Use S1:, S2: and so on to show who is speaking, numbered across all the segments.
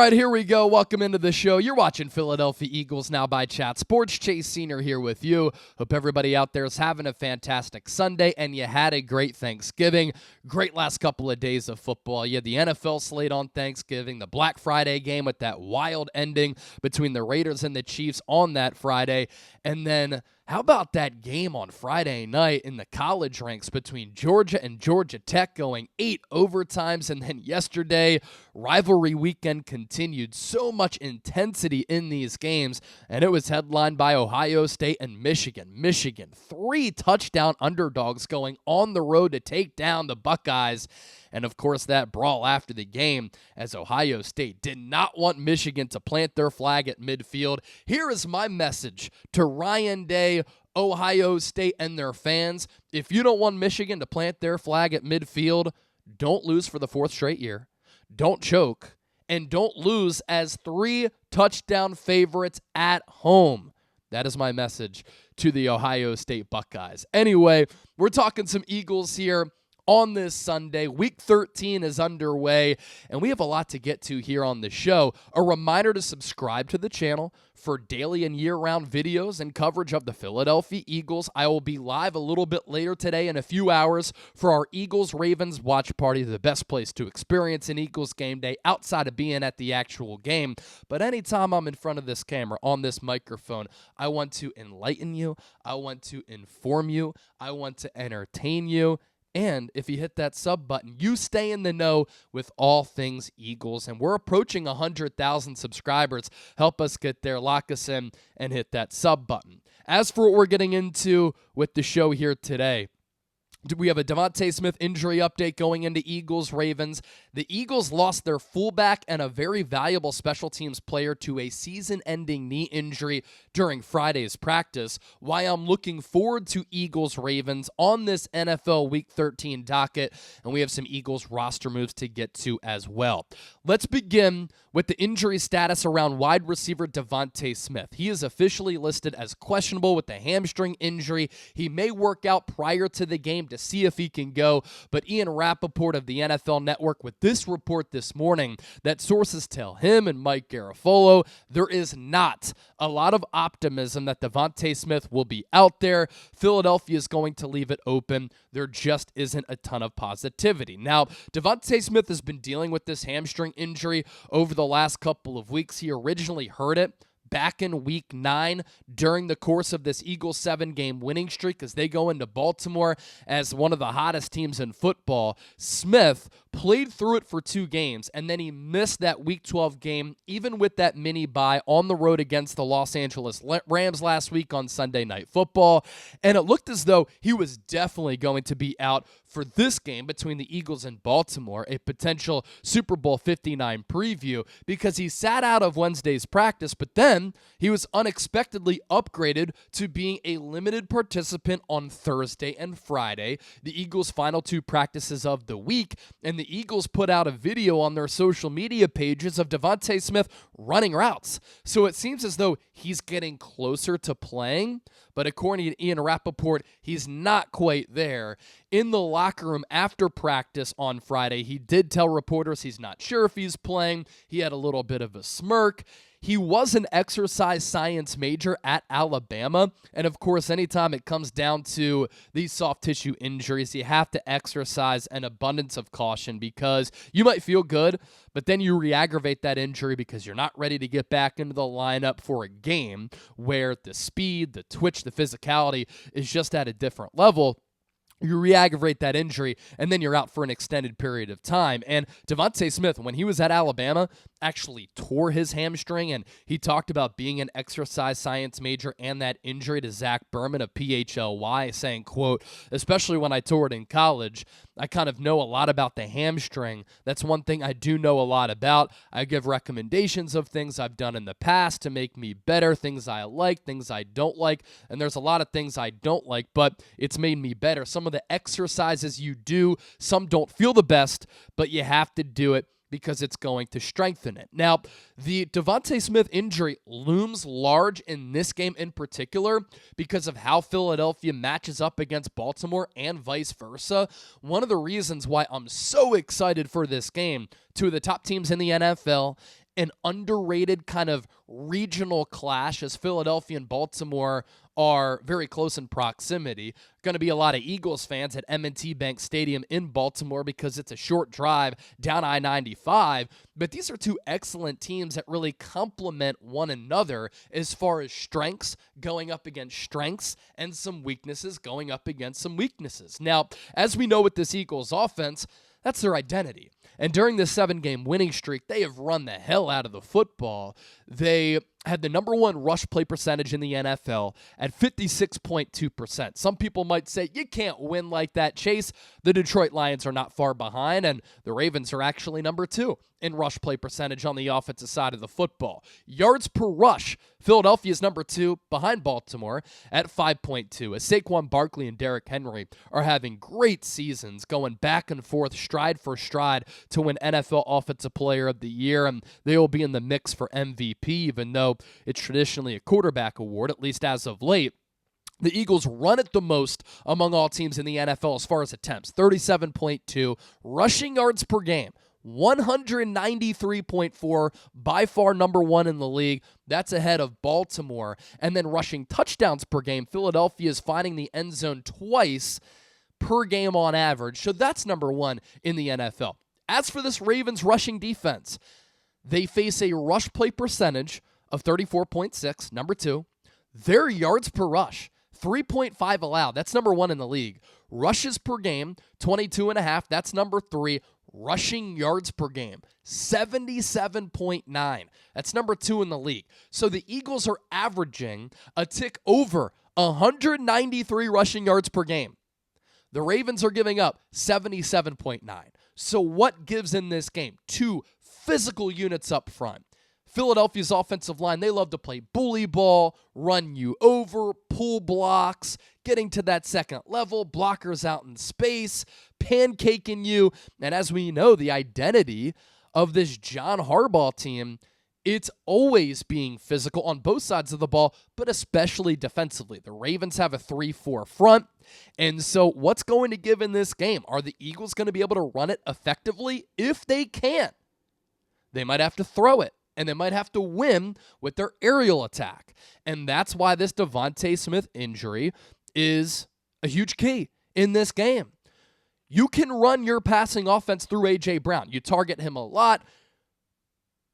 S1: right, here we go. Welcome into the show. You're watching Philadelphia Eagles Now by Chat Sports. Chase Senior here with you. Hope everybody out there is having a fantastic Sunday and you had a great Thanksgiving. Great last couple of days of football. You had the NFL slate on Thanksgiving, the Black Friday game with that wild ending between the Raiders and the Chiefs on that Friday, and then how about that game on Friday night in the college ranks between Georgia and Georgia Tech going 8 overtimes? And then yesterday, rivalry weekend continued. So much intensity in these games, and it was headlined by Ohio State and Michigan. Michigan, 3 touchdown underdogs going on the road to take down the Buckeyes. And, of course, that brawl after the game as Ohio State did not want Michigan to plant their flag at midfield. Here is my message to Ryan Day, Ohio State, and their fans. If you don't want Michigan to plant their flag at midfield, don't lose for the 4th straight year. Don't choke. And don't lose as 3 touchdown favorites at home. That is my message to the Ohio State Buckeyes. Anyway, we're talking some Eagles here on this Sunday. Week 13 is underway, and we have a lot to get to here on the show. A reminder to subscribe to the channel for daily and year-round videos and coverage of the Philadelphia Eagles. I will be live a little bit later today in a few hours for our Eagles-Ravens watch party, the best place to experience an Eagles game day outside of being at the actual game. But anytime I'm in front of this camera, on this microphone, I want to enlighten you, I want to inform you, I want to entertain you. And if you hit that sub button, you stay in the know with all things Eagles. And we're approaching 100,000 subscribers. Help us get there, lock us in, and hit that sub button. As for what we're getting into with the show here today, we have a DeVonta Smith injury update going into Eagles-Ravens. The Eagles lost their fullback and a very valuable special teams player to a season-ending knee injury during Friday's practice. Why I'm looking forward to Eagles-Ravens on this NFL Week 13 docket, and we have some Eagles roster moves to get to as well. Let's begin with the injury status around wide receiver DeVonta Smith. He is officially listed as questionable with a hamstring injury. He may work out prior to the game to see if he can go, but Ian Rappaport of the NFL Network with this report this morning that sources tell him and Mike Garafolo there is not a lot of optimism that DeVonta Smith will be out there. Philadelphia is going to leave it open. There just isn't a ton of positivity. Now, DeVonta Smith has been dealing with this hamstring injury over the last couple of weeks. He originally hurt it back in Week 9 during the course of this Eagles 7-game winning streak as they go into Baltimore as one of the hottest teams in football. Smith played through it for 2 games, and then he missed that Week 12 game, even with that mini bye on the road against the Los Angeles Rams last week on Sunday Night Football. And it looked as though he was definitely going to be out for this game between the Eagles and Baltimore, a potential Super Bowl 59 preview, because he sat out of Wednesday's practice, but then he was unexpectedly upgraded to being a limited participant on Thursday and Friday, the Eagles' final 2 practices of the week, and the Eagles put out a video on their social media pages of DeVonta Smith running routes. So it seems as though he's getting closer to playing, but according to Ian Rappaport, he's not quite there. In the locker room after practice on Friday, he did tell reporters he's not sure if he's playing. He had a little bit of a smirk. He was an exercise science major at Alabama, and of course, anytime it comes down to these soft tissue injuries, you have to exercise an abundance of caution because you might feel good, but then you re-aggravate that injury because you're not ready to get back into the lineup for a game where the speed, the twitch, the physicality is just at a different level. You re-aggravate that injury, and then you're out for an extended period of time. And DeVonta Smith, when he was at Alabama, actually tore his hamstring, and he talked about being an exercise science major and that injury to Zach Berman of PHLY, saying, quote, especially when I tore it in college, I kind of know a lot about the hamstring. That's one thing I do know a lot about. I give recommendations of things I've done in the past to make me better, things I like, things I don't like, and there's a lot of things I don't like, but it's made me better. Some of the exercises you do, some don't feel the best, but you have to do it because it's going to strengthen it. Now, the DeVonta Smith injury looms large in this game in particular because of how Philadelphia matches up against Baltimore and vice versa. One of the reasons why I'm so excited for this game, 2 of the top teams in the NFL, an underrated kind of regional clash, as Philadelphia and Baltimore are very close in proximity. Going to be a lot of Eagles fans at M&T Bank Stadium in Baltimore because it's a short drive down I-95. But these are two excellent teams that really complement one another as far as strengths going up against strengths and some weaknesses going up against some weaknesses. Now, as we know with this Eagles offense, that's their identity. And during this 7-game winning streak, they have run the hell out of the football. They had the number one rush play percentage in the NFL at 56.2%. Some people might say, you can't win like that, Chase. The Detroit Lions are not far behind, and the Ravens are actually number 2 in rush play percentage on the offensive side of the football. Yards per rush, Philadelphia is number 2 behind Baltimore at 5.2. As Saquon Barkley and Derrick Henry are having great seasons, going back and forth, stride for stride, to win NFL Offensive Player of the Year, and they will be in the mix for MVP, even though it's traditionally a quarterback award, at least as of late. The Eagles run it the most among all teams in the NFL as far as attempts, 37.2. Rushing yards per game, 193.4, by far number 1 in the league. That's ahead of Baltimore. And then rushing touchdowns per game, Philadelphia is finding the end zone twice per game on average. So that's number 1 in the NFL. As for this Ravens rushing defense, they face a rush play percentage of 34.6, number 2. Their yards per rush, 3.5 allowed. That's number 1 in the league. Rushes per game, 22.5. That's number 3. Rushing yards per game, 77.9. That's number 2 in the league. So the Eagles are averaging a tick over 193 rushing yards per game. The Ravens are giving up 77.9. So what gives in this game? 2 physical units up front. Philadelphia's offensive line, they love to play bully ball, run you over, pull blocks, getting to that second level, blockers out in space, pancaking you. And as we know, the identity of this John Harbaugh team, it's always being physical on both sides of the ball, but especially defensively. The Ravens have a 3-4 front. And so what's going to give in this game? Are the Eagles going to be able to run it effectively? If they can, they might have to throw it, and they might have to win with their aerial attack. And that's why this DeVonta Smith injury is a huge key in this game. You can run your passing offense through A.J. Brown. You target him a lot.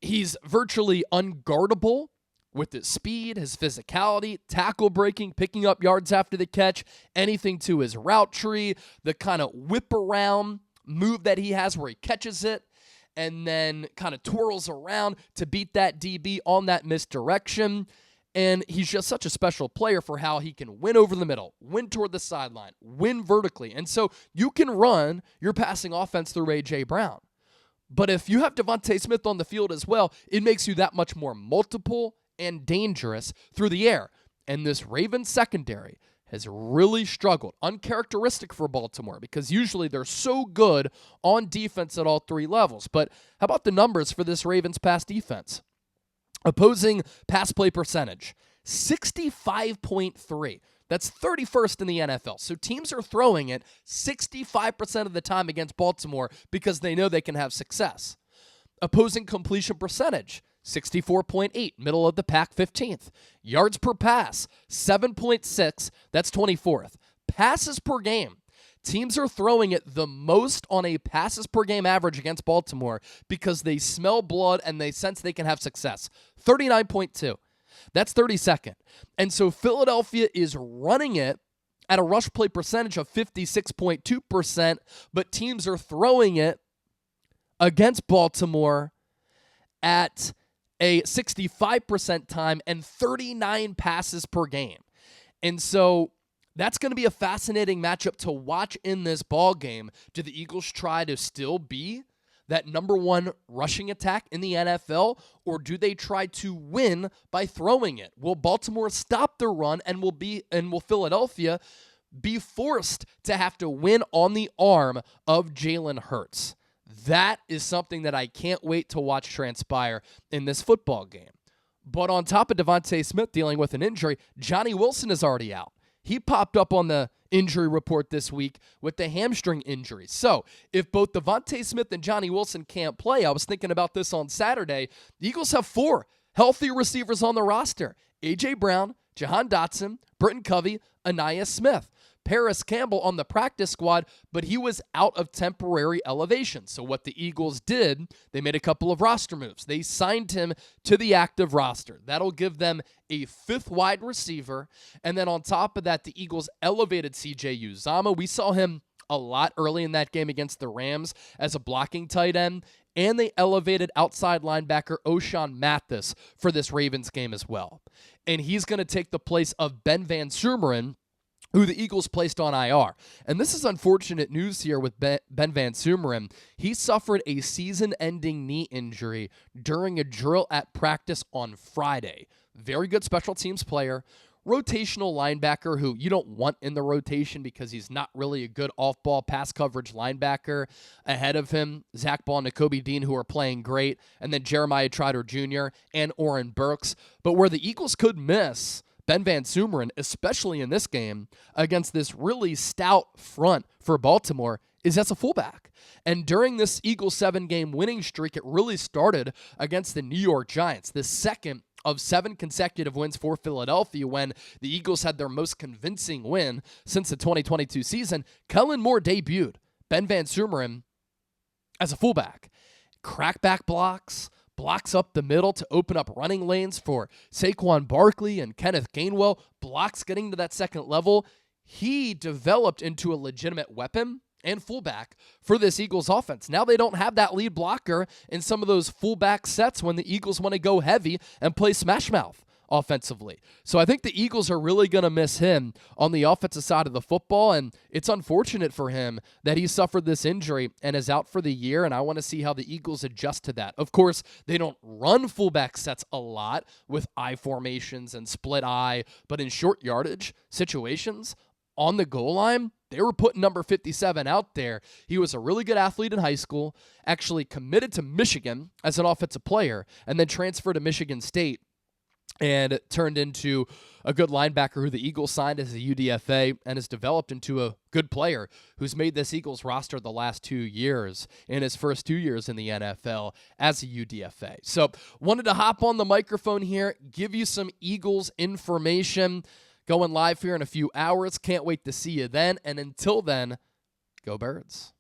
S1: He's virtually unguardable with his speed, his physicality, tackle breaking, picking up yards after the catch, anything to his route tree, the kind of whip around move that he has where he catches it and then kind of twirls around to beat that DB on that misdirection. And he's just such a special player for how he can win over the middle, win toward the sideline, win vertically. And so you can run your passing offense through A.J. Brown. But if you have DeVonta Smith on the field as well, it makes you that much more multiple and dangerous through the air. And this Ravens secondary has really struggled, uncharacteristic for Baltimore, because usually they're so good on defense at all 3 levels. But how about the numbers for this Ravens pass defense? Opposing pass play percentage, 65.3. That's 31st in the NFL. So teams are throwing it 65% of the time against Baltimore because they know they can have success. Opposing completion percentage, 64.8, middle of the pack, 15th. Yards per pass, 7.6, that's 24th. Passes per game, teams are throwing it the most on a passes per game average against Baltimore because they smell blood and they sense they can have success. 39.2. That's 32nd. And so Philadelphia is running it at a rush play percentage of 56.2%, but teams are throwing it against Baltimore at a 65% time and 39 passes per game. And so that's going to be a fascinating matchup to watch in this ball game. Do the Eagles try to still be that number 1 rushing attack in the NFL, or do they try to win by throwing it? Will Baltimore stop their run, and will Philadelphia be forced to have to win on the arm of Jalen Hurts? That is something that I can't wait to watch transpire in this football game. But on top of DeVonta Smith dealing with an injury, Johnny Wilson is already out. he popped up on the injury report this week with the hamstring injury. So if both DeVonta Smith and Johnny Wilson can't play, I was thinking about this on Saturday, the Eagles have 4 healthy receivers on the roster. A.J. Brown, Jahan Dotson, Britton Covey, Anaya Smith. Paris Campbell on the practice squad, but he was out of temporary elevation. So what the Eagles did, they made a couple of roster moves. They signed him to the active roster. That'll give them a 5th wide receiver. And then on top of that, the Eagles elevated C.J. Uzomah. We saw him a lot early in that game against the Rams as a blocking tight end. And they elevated outside linebacker O'Shawn Mathis for this Ravens game as well. And he's going to take the place of Ben Van Sumeren, who the Eagles placed on IR. And this is unfortunate news here with Ben Van Sumeren. He suffered a season-ending knee injury during a drill at practice on Friday. Very good special teams player, rotational linebacker who you don't want in the rotation because he's not really a good off-ball pass coverage linebacker. Ahead of him, Zach Ball and Nakobe Dean, who are playing great, and then Jeremiah Trotter Jr. and Oren Burks. But where the Eagles could miss Ben Van Sumeren, especially in this game, against this really stout front for Baltimore, is as a fullback. And during this Eagles 7-game winning streak, it really started against the New York Giants, the second of 7 consecutive wins for Philadelphia when the Eagles had their most convincing win since the 2022 season. Kellen Moore debuted Ben Van Sumeren as a fullback. Crackback blocks up the middle to open up running lanes for Saquon Barkley and Kenneth Gainwell, blocks getting to that second level. He developed into a legitimate weapon and fullback for this Eagles offense. Now they don't have that lead blocker in some of those fullback sets when the Eagles want to go heavy and play smash mouth offensively. So I think the Eagles are really going to miss him on the offensive side of the football, and it's unfortunate for him that he suffered this injury and is out for the year, and I want to see how the Eagles adjust to that. Of course, they don't run fullback sets a lot with I formations and split I, but in short yardage situations on the goal line, they were putting number 57 out there. He was a really good athlete in high school, actually committed to Michigan as an offensive player, and then transferred to Michigan State and turned into a good linebacker who the Eagles signed as a UDFA and has developed into a good player who's made this Eagles roster the last 2 years in his first 2 years in the NFL as a UDFA. So wanted to hop on the microphone here, give you some Eagles information. Going live here in a few hours. Can't wait to see you then. And until then, go Birds.